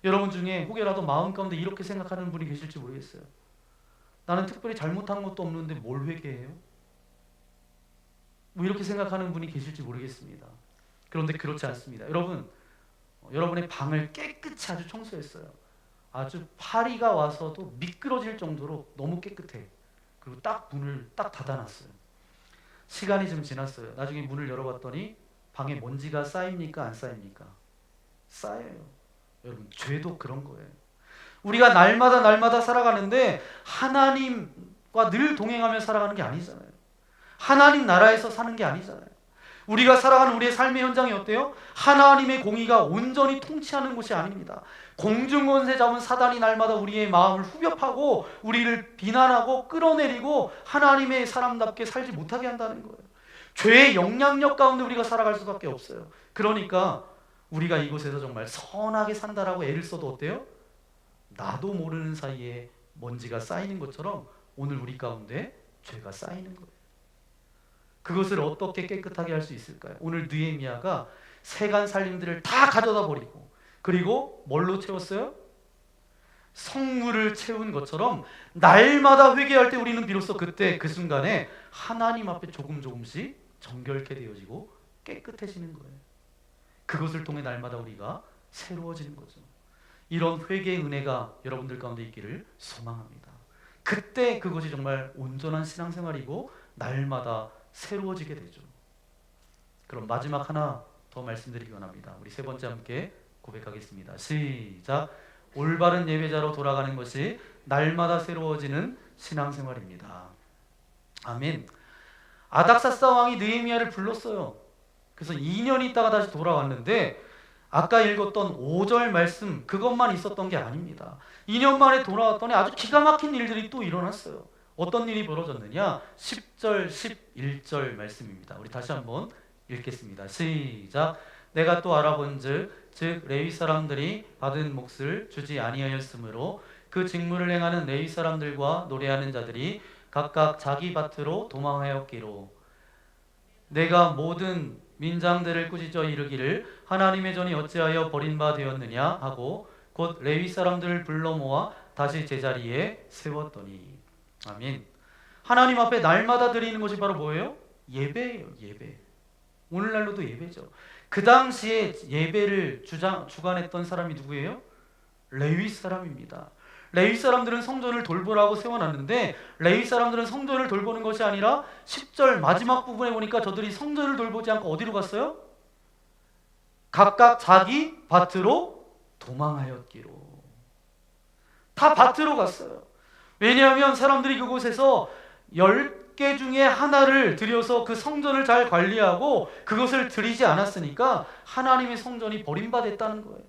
여러분 중에 혹여라도 마음 가운데 이렇게 생각하는 분이 계실지 모르겠어요. 나는 특별히 잘못한 것도 없는데 뭘 회개해요? 뭐 이렇게 생각하는 분이 계실지 모르겠습니다. 그런데 그렇지 않습니다. 여러분의 방을 깨끗이 아주 청소했어요. 아주 파리가 와서도 미끄러질 정도로 너무 깨끗해. 그리고 딱 문을 딱 닫아놨어요. 시간이 좀 지났어요. 나중에 문을 열어봤더니 방에 먼지가 쌓입니까? 안 쌓입니까? 쌓여요. 여러분, 죄도 그런 거예요. 우리가 날마다 살아가는데 하나님과 늘 동행하며 살아가는 게 아니잖아요. 하나님 나라에서 사는 게 아니잖아요. 우리가 살아가는 우리의 삶의 현장이 어때요? 하나님의 공의가 온전히 통치하는 곳이 아닙니다. 공중권세 잡은 사단이 날마다 우리의 마음을 후벼파고 우리를 비난하고 끌어내리고 하나님의 사람답게 살지 못하게 한다는 거예요. 죄의 영향력 가운데 우리가 살아갈 수밖에 없어요. 그러니까 우리가 이곳에서 정말 선하게 산다라고 애를 써도 어때요? 나도 모르는 사이에 먼지가 쌓이는 것처럼 오늘 우리 가운데 죄가 쌓이는 거예요. 그것을 어떻게 깨끗하게 할 수 있을까요? 오늘 느헤미야가 세간 살림들을 다 가져다 버리고, 그리고 뭘로 채웠어요? 성물을 채운 것처럼 날마다 회개할 때 우리는 비로소 그때 그 순간에 하나님 앞에 조금씩 정결케 되어지고 깨끗해지는 거예요. 그것을 통해 날마다 우리가 새로워지는 거죠. 이런 회개의 은혜가 여러분들 가운데 있기를 소망합니다. 그때 그것이 정말 온전한 신앙생활이고 날마다 새로워지게 되죠. 그럼 마지막 하나 더 말씀드리기 원합니다. 우리 세 번째 함께 고백하겠습니다. 시작. 올바른 예배자로 돌아가는 것이 날마다 새로워지는 신앙생활입니다. 아멘. 아닥사스다 왕이 느헤미야를 불렀어요. 그래서 2년 있다가 다시 돌아왔는데 아까 읽었던 5절 말씀 그것만 있었던 게 아닙니다. 2년 만에 돌아왔더니 아주 기가 막힌 일들이 또 일어났어요. 어떤 일이 벌어졌느냐? 10절, 11절 말씀입니다. 우리 다시 한번 읽겠습니다. 시작. 내가 또 알아본즉 즉 레위 사람들이 받은 몫을 주지 아니하였으므로 그 직무를 행하는 레위 사람들과 노래하는 자들이 각각 자기 밭으로 도망하였기로 내가 모든 민장들을 꾸짖어 이르기를 하나님의 전이 어찌하여 버린 바 되었느냐 하고 곧 레위 사람들을 불러 모아 다시 제자리에 세웠더니 아멘. 하나님 앞에 날마다 드리는 것이 바로 뭐예요? 예배예요. 예배. 오늘날로도 예배죠. 그 당시에 예배를 주관했던 사람이 누구예요? 레위 사람입니다. 레위 사람들은 성전을 돌보라고 세워놨는데 레위 사람들은 성전을 돌보는 것이 아니라 10절 마지막 부분에 보니까 저들이 성전을 돌보지 않고 어디로 갔어요? 각각 자기 밭으로 도망하였기로. 다 밭으로 갔어요. 왜냐하면 사람들이 그곳에서 10개 중에 하나를 들여서 그 성전을 잘 관리하고 그것을 드리지 않았으니까 하나님의 성전이 버림받았다는 거예요.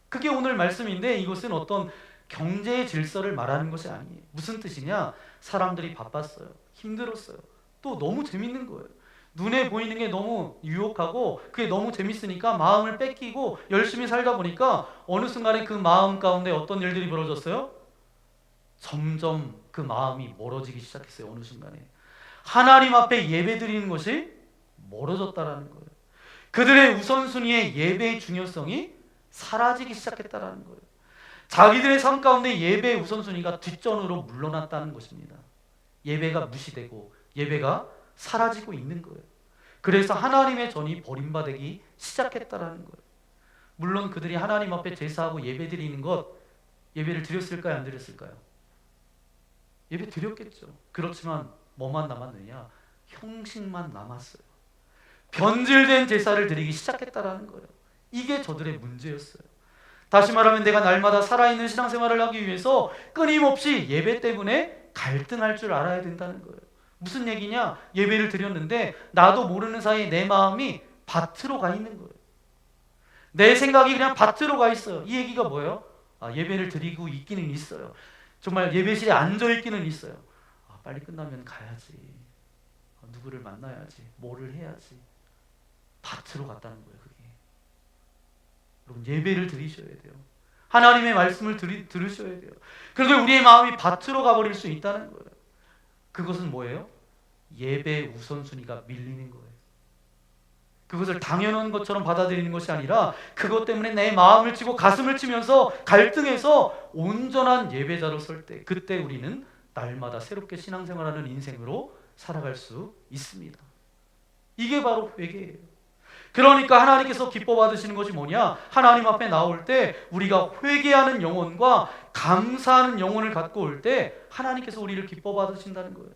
그게 오늘 말씀인데 이것은 어떤 경제의 질서를 말하는 것이 아니에요. 무슨 뜻이냐? 사람들이 바빴어요. 힘들었어요. 또 너무 재밌는 거예요. 눈에 보이는 게 너무 유혹하고 그게 너무 재밌으니까 마음을 뺏기고 열심히 살다 보니까 어느 순간에 그 마음 가운데 어떤 일들이 벌어졌어요? 점점 그 마음이 멀어지기 시작했어요. 어느 순간에 하나님 앞에 예배 드리는 것이 멀어졌다라는 거예요. 그들의 우선순위의 예배의 중요성이 사라지기 시작했다라는 거예요. 자기들의 삶 가운데 예배의 우선순위가 뒷전으로 물러났다는 것입니다. 예배가 무시되고 예배가 사라지고 있는 거예요. 그래서 하나님의 전이 버림받기 시작했다라는 거예요. 물론 그들이 하나님 앞에 제사하고 예배 드리는 것, 예배를 드렸을까요? 안 드렸을까요? 예배 드렸겠죠. 그렇지만 뭐만 남았느냐? 형식만 남았어요. 변질된 제사를 드리기 시작했다라는 거예요. 이게 저들의 문제였어요. 다시 말하면 내가 날마다 살아있는 신앙생활을 하기 위해서 끊임없이 예배 때문에 갈등할 줄 알아야 된다는 거예요. 무슨 얘기냐? 예배를 드렸는데 나도 모르는 사이에 내 마음이 밭으로 가 있는 거예요. 내 생각이 그냥 밭으로 가 있어요. 이 얘기가 뭐예요? 예배를 드리고 있기는 있어요. 정말 예배실에 앉아 있기는 있어요. 빨리 끝나면 가야지. 누구를 만나야지. 뭐를 해야지. 밭으로 갔다는 거예요. 그게. 여러분 예배를 드리셔야 돼요. 하나님의 말씀을 들으셔야 돼요. 그런데 우리의 마음이 밭으로 가버릴 수 있다는 거예요. 그것은 뭐예요? 예배의 우선순위가 밀리는 거예요. 그것을 당연한 것처럼 받아들이는 것이 아니라 그것 때문에 내 마음을 치고 가슴을 치면서 갈등해서 온전한 예배자로 설 때 그때 우리는 날마다 새롭게 신앙생활하는 인생으로 살아갈 수 있습니다. 이게 바로 회개예요. 그러니까 하나님께서 기뻐 받으시는 것이 뭐냐? 하나님 앞에 나올 때 우리가 회개하는 영혼과 감사하는 영혼을 갖고 올 때 하나님께서 우리를 기뻐 받으신다는 거예요.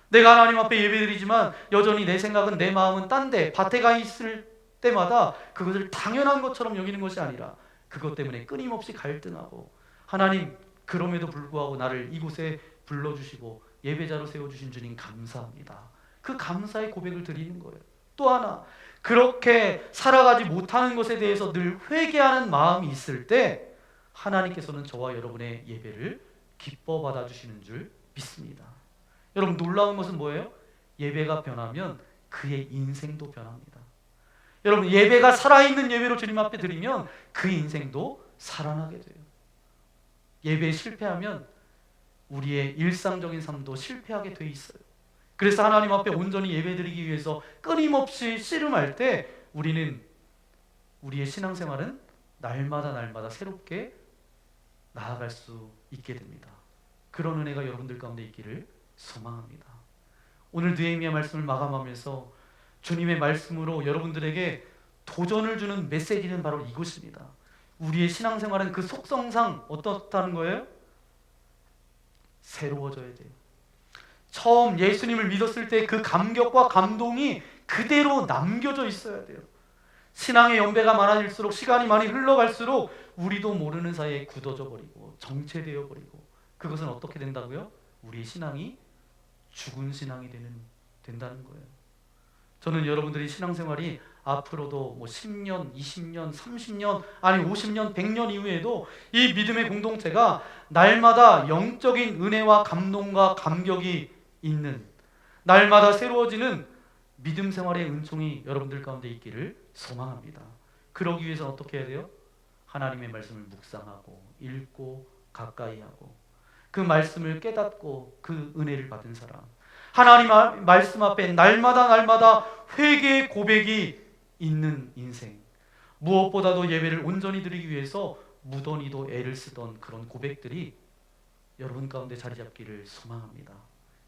내가 하나님 앞에 예배드리지만 여전히 내 생각은 내 마음은 딴 데 밭에 가 있을 때마다 그것을 당연한 것처럼 여기는 것이 아니라 그것 때문에 끊임없이 갈등하고 하나님 그럼에도 불구하고 나를 이곳에 불러주시고 예배자로 세워주신 주님 감사합니다. 그 감사의 고백을 드리는 거예요. 또 하나 그렇게 살아가지 못하는 것에 대해서 늘 회개하는 마음이 있을 때 하나님께서는 저와 여러분의 예배를 기뻐 받아주시는 줄 믿습니다. 여러분 놀라운 것은 뭐예요? 예배가 변하면 그의 인생도 변합니다. 여러분 예배가 살아있는 예배로 주님 앞에 드리면 그 인생도 살아나게 돼요. 예배에 실패하면 우리의 일상적인 삶도 실패하게 돼 있어요. 그래서 하나님 앞에 온전히 예배드리기 위해서 끊임없이 씨름할 때 우리는 우리의 신앙생활은 날마다 새롭게 나아갈 수 있게 됩니다. 그런 은혜가 여러분들 가운데 있기를 소망합니다. 오늘 느헤미야 말씀을 마감하면서 주님의 말씀으로 여러분들에게 도전을 주는 메시지는 바로 이것입니다. 우리의 신앙생활은 그 속성상 어떻다는 거예요? 새로워져야 돼요. 처음 예수님을 믿었을 때 그 감격과 감동이 그대로 남겨져 있어야 돼요. 신앙의 연배가 많아질수록 시간이 많이 흘러갈수록 우리도 모르는 사이에 굳어져 버리고 정체되어 버리고 그것은 어떻게 된다고요? 우리의 신앙이 죽은 신앙이 된다는 거예요. 저는 여러분들이 신앙생활이 앞으로도 뭐 10년, 20년, 30년, 아니 50년, 100년 이후에도 이 믿음의 공동체가 날마다 영적인 은혜와 감동과 감격이 있는, 날마다 새로워지는 믿음 생활의 은총이 여러분들 가운데 있기를 소망합니다. 그러기 위해서 어떻게 해야 돼요? 하나님의 말씀을 묵상하고 읽고 가까이 하고 그 말씀을 깨닫고 그 은혜를 받은 사람, 하나님 말씀 앞에 날마다 회개의 고백이 있는 인생, 무엇보다도 예배를 온전히 드리기 위해서 무던히도 애를 쓰던 그런 고백들이 여러분 가운데 자리 잡기를 소망합니다.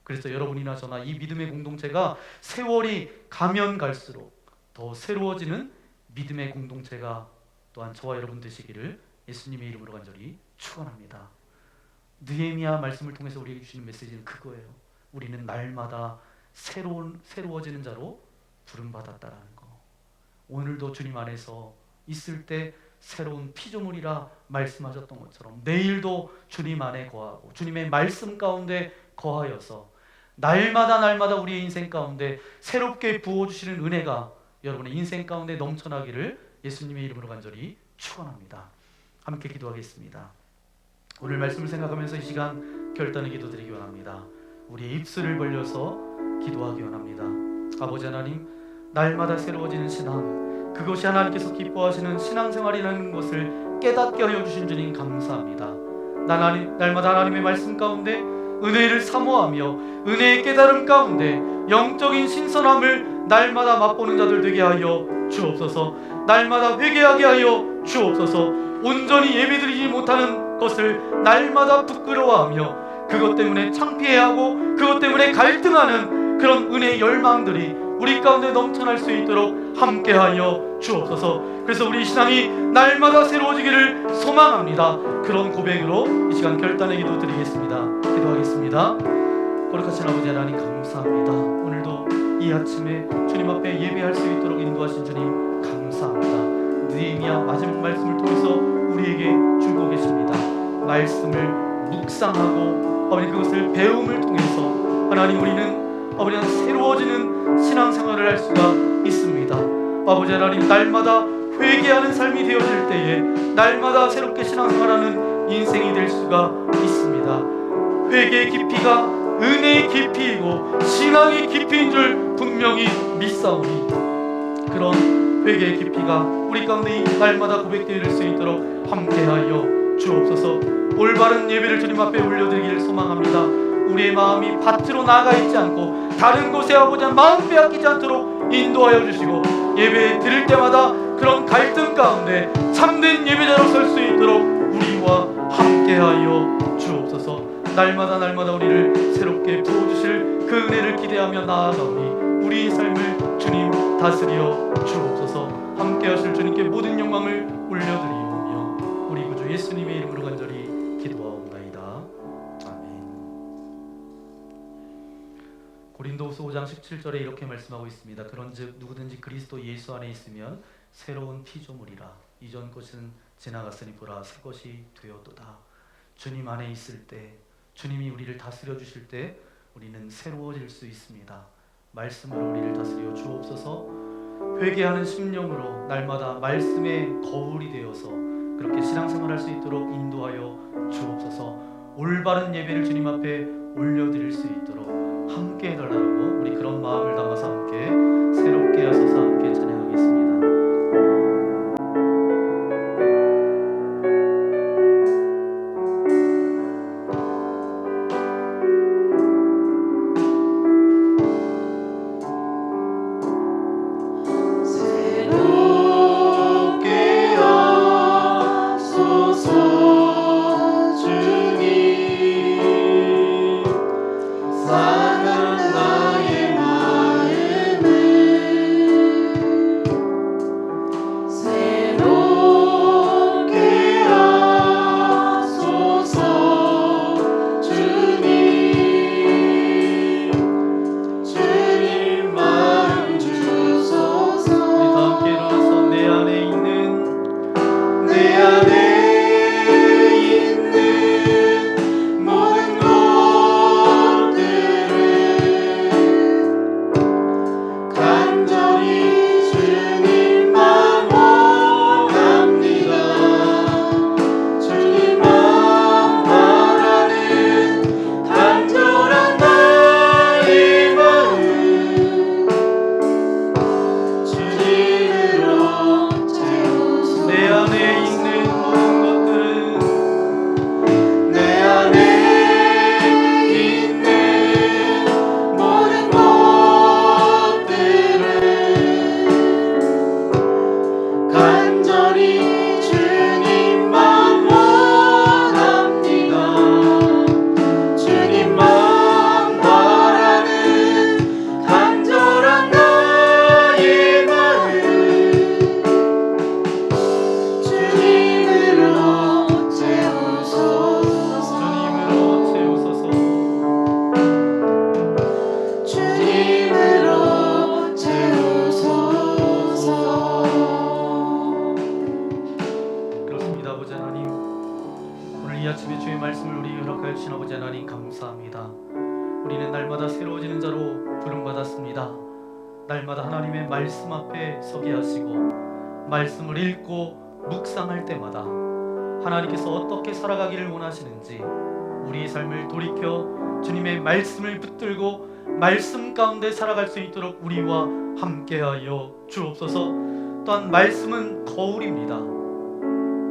그래서 여러분이나 저나 이 믿음의 공동체가 세월이 가면 갈수록 더 새로워지는 믿음의 공동체가 또한 저와 여러분 되시기를 예수님의 이름으로 간절히 축원합니다. 느헤미야 말씀을 통해서 우리에게 주시는 메시지는 그거예요. 우리는 날마다 새로워지는 자로 부름받았다라는 거. 오늘도 주님 안에서 있을 때 새로운 피조물이라 말씀하셨던 것처럼 내일도 주님 안에 거하고 주님의 말씀 가운데 거하여서 날마다 우리의 인생 가운데 새롭게 부어주시는 은혜가 여러분의 인생 가운데 넘쳐나기를 예수님의 이름으로 간절히 축원합니다. 함께 기도하겠습니다. 오늘 말씀을 생각하면서 이 시간 결단의 기도 드리기 원합니다. 우리의 입술을 벌려서 기도하기 원합니다. 아버지 하나님, 날마다 새로워지는 신앙, 그것이 하나님께서 기뻐하시는 신앙생활이라는 것을 깨닫게 하여 주신 주님 감사합니다. 날마다 하나님의 말씀 가운데 은혜를 사모하며 은혜의 깨달음 가운데 영적인 신선함을 날마다 맛보는 자들 되게 하여 주옵소서. 날마다 회개하게 하여 주옵소서. 온전히 예배드리지 못하는 것을 날마다 부끄러워하며 그것 때문에 창피해하고 그것 때문에 갈등하는 그런 은혜의 열망들이 우리 가운데 넘쳐날 수 있도록 함께하여 주옵소서. 그래서 우리 신앙이 날마다 새로워지기를 소망합니다. 그런 고백으로 이 시간 결단의 기도 드리겠습니다. 기도하겠습니다. 거룩하신 아버지 하나님 감사합니다. 오늘도 이 아침에 주님 앞에 예배할 수 있도록 인도하신 주님 감사합니다. 느헤미야 마지막 말씀을 통해서 우리에게 주고 계십니다. 말씀을 묵상하고 아버지 그것을 배움을 통해서 하나님 우리는 아버지 새로워지는 신앙생활을 할 수가 있습니다. 아버지 하나님 날마다 회개하는 삶이 되어질 때에 날마다 새롭게 신앙생활하는 인생이 될 수가 있습니다. 회개의 깊이가 은혜의 깊이이고 신앙의 깊이인 줄 분명히 믿사오니 그런 회개의 깊이가 우리 가운데 날마다 고백되어질 수 있도록 함께하여 주옵소서. 올바른 예배를 주님 앞에 올려드리기를 소망합니다. 우리의 마음이 밭으로 나가 있지 않고 다른 곳에 아버지 마음 빼앗기지 않도록 인도하여 주시고 예배 드릴 때마다 그런 갈등 가운데 참된 예배자로 설 수 있도록 우리와 함께하여 주옵소서. 날마다 우리를 새롭게 부어주실 그 은혜를 기대하며 나아가오니 우리의 삶을 주님 다스려 주옵소서. 함께하실 주님께 모든 영광을 올려드리오며 우리 구주 예수님의 이름으로 간절히 기도하옵나이다. 아멘. 고린도후서 5장 17절에 이렇게 말씀하고 있습니다. 그런즉 누구든지 그리스도 예수 안에 있으면 새로운 피조물이라. 이전 것은 지나갔으니 보라 새 것이 되었도다. 주님 안에 있을 때 주님이 우리를 다스려 주실 때 우리는 새로워질 수 있습니다. 말씀으로 우리를 다스려 주옵소서. 회개하는 심령으로 날마다 말씀의 거울이 되어서 그렇게 신앙생활할 수 있도록 인도하여 주옵소서. 올바른 예배를 주님 앞에 올려드릴 수 있도록 함께 해달라고 우리 그런 마음을 담아서 함께 새롭게 하소서 함께 찬양하겠습니다. 사랑 나의 마음 주신 아버지 하나님 감사합니다. 우리는 날마다 새로워지는 자로 부름받았습니다. 날마다 하나님의 말씀 앞에 서게 하시고 말씀을 읽고 묵상할 때마다 하나님께서 어떻게 살아가기를 원하시는지 우리의 삶을 돌이켜 주님의 말씀을 붙들고 말씀 가운데 살아갈 수 있도록 우리와 함께하여 주옵소서. 또한 말씀은 거울입니다.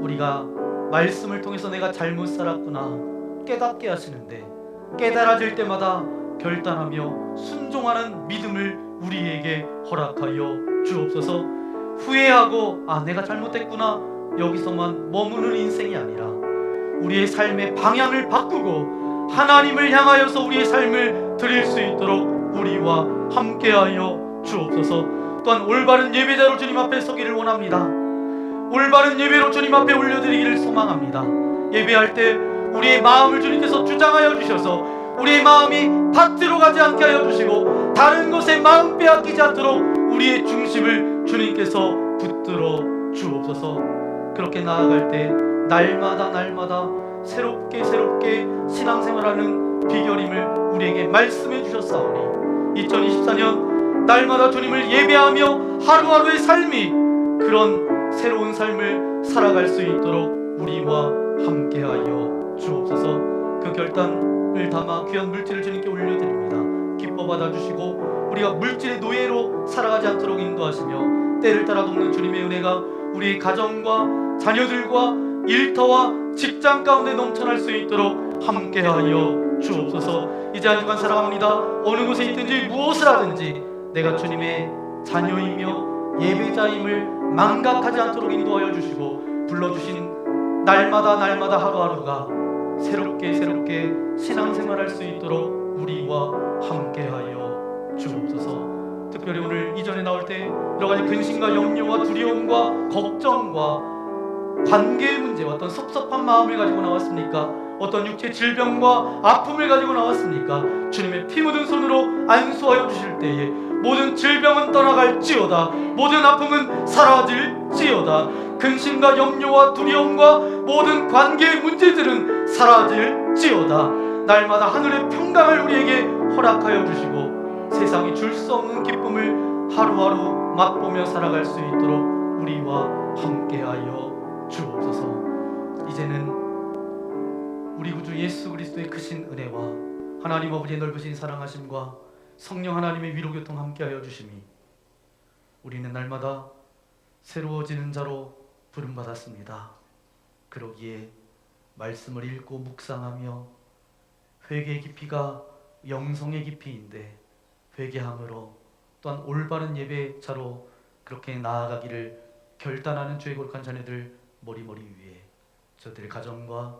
우리가 말씀을 통해서 내가 잘못 살았구나 깨닫게 하시는데 깨달아질 때마다 결단하며 순종하는 믿음을 우리에게 허락하여 주옵소서. 후회하고 내가 잘못했구나 여기서만 머무는 인생이 아니라 우리의 삶의 방향을 바꾸고 하나님을 향하여서 우리의 삶을 드릴 수 있도록 우리와 함께하여 주옵소서. 또한 올바른 예배자로 주님 앞에 서기를 원합니다. 올바른 예배로 주님 앞에 올려드리기를 소망합니다. 예배할 때 우리의 마음을 주님께서 주장하여 주셔서 우리의 마음이 밭으로 가지 않게 하여 주시고 다른 것에 마음 빼앗기지 않도록 우리의 중심을 주님께서 붙들어 주옵소서. 그렇게 나아갈 때 날마다 새롭게 신앙생활하는 비결임을 우리에게 말씀해 주셨사오니 2024년 날마다 주님을 예배하며 하루하루의 삶이 그런 새로운 삶을 살아갈 수 있도록 우리와 함께하여 주옵소서. 그 결단을 담아 귀한 물질을 주님께 올려드립니다. 기뻐 받아주시고 우리가 물질의 노예로 살아가지 않도록 인도하시며 때를 따라 돕는 주님의 은혜가 우리의 가정과 자녀들과 일터와 직장 가운데 넘쳐날 수 있도록 함께하여 주옵소서. 이제 한 주간 살아갑니다. 어느 곳에 있든지 무엇을 하든지 내가 주님의 자녀이며 예배자임을 망각하지 않도록 인도하여 주시고 불러주신 날마다 하루하루가 새롭게 신앙생활할 수 있도록 우리와 함께하여 주옵소서. 특별히 오늘 이전에 나올 때 여러 가지 근심과 염려와 두려움과 걱정과 관계의 문제와 어떤 섭섭한 마음을 가지고 나왔습니까? 어떤 육체 질병과 아픔을 가지고 나왔습니까? 주님의 피 묻은 손으로 안수하여 주실 때에 모든 질병은 떠나갈지어다, 모든 아픔은 사라질지어다, 근심과 염려와 두려움과 모든 관계의 문제들은 사라질지어다. 날마다 하늘의 평강을 우리에게 허락하여 주시고 세상이 줄 수 없는 기쁨을 하루하루 맛보며 살아갈 수 있도록 우리와 함께하여 주옵소서. 이제는 우리 구주 예수 그리스도의 크신 은혜와 하나님 아버지의 넓으신 사랑하심과 성령 하나님의 위로교통 함께하여 주심이 우리는 날마다 새로워지는 자로 부름받았습니다. 그러기에 말씀을 읽고 묵상하며 회개의 깊이가 영성의 깊이인데 회개함으로 또한 올바른 예배자로 그렇게 나아가기를 결단하는 주의 거룩한 자녀들 머리머리 위에 저들의 가정과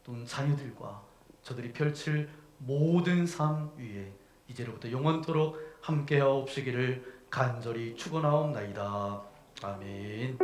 또는 자녀들과 저들이 펼칠 모든 삶 위에 이제로부터 영원토록 함께하옵시기를 간절히 축원하옵나이다. 아멘.